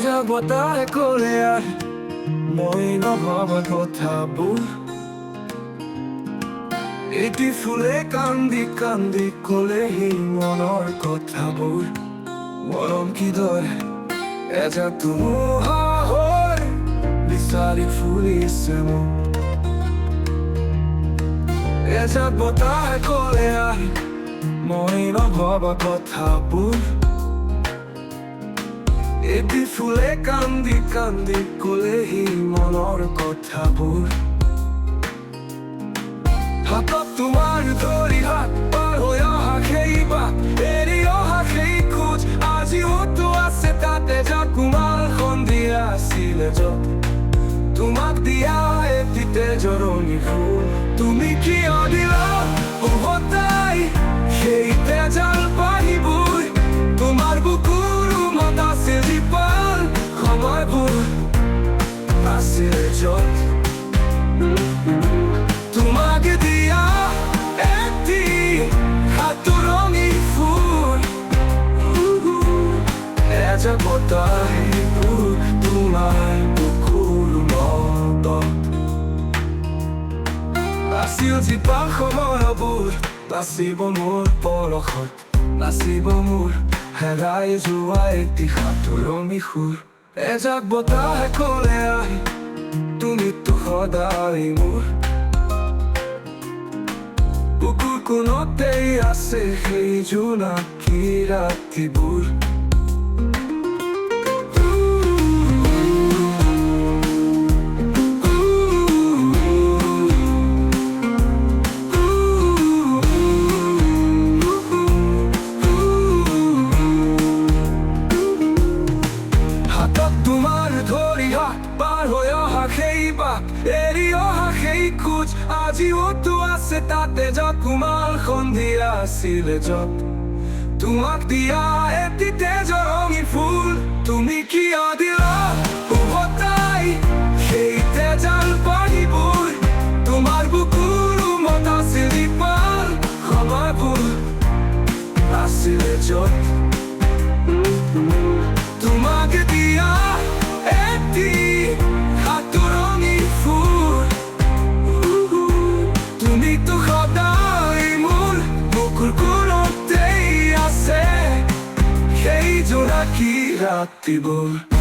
যাব তাই ক'লে আহি মই নভবা কথাবোৰ এটি ফুলে কান্দি কান্দি ক'লেহি মনৰ কথাবোৰ মৰম কিদৰে এজাক ধুমুহাৰ বিচাৰি ফুৰিছে মোক এজাক বতাহে ক'লে আহি মই নভবা কথাবোৰ এটি ফুলে কান্দি কান্দি ক'লেহি মনৰ কথাবোৰ হাতত তোমাৰ ধৰি হাত পাৰ হৈ অহা সেই বাট এৰি অহা সেই খোজ আজিওতো আছে তাতে যা কুমাৰ সন্ধিয়া আছিলে য'ত তোমাক দিয়া এটি তেজৰণি ফুল তুমি কিয় দিলা উভতাই সেই তেজাল পানীবোৰ তোমাৰ বুকুৰ ৰুমত আছিল জীপাল সময়বোৰ আছিল য'ত তোমাক দিয়া এটি সাতৰঙী ফুল এজাক বতাহে তোমাৰ বুকুৰ ৰুমত আছিল জীপাল সময়বোৰ নাচিব মোৰ পৰশত নাচিব মোৰ হেৰাই যোৱা এটি সাতৰঙী সুৰ এজাক বতাহে ক'লে আহি তুমিতো সদায় মোৰ বুকুৰ কোণতেই আছে সেই জোনাকী ৰাতিবোৰ এৰি অহা সেই খোজ আজিওতো আছে তাতে য'ত কুমাৰ সন্ধিয়া আছিলে য'ত তোমাক দিয়া এটি তেজৰঙী ফুল তুমি কিয় দিলা উভতাই সেই তেজাল পানীবোৰ তোমাৰ বুকুৰ ৰুমত আছিল জীপাল সময়বোৰ আছিলে য'ত তোমাক দিয়া এটি সাতৰঙী ফুল তুমিতো সদায় মোৰ বুকুৰ কোণতেই আছে সেই জোনাকী ৰাতিবোৰ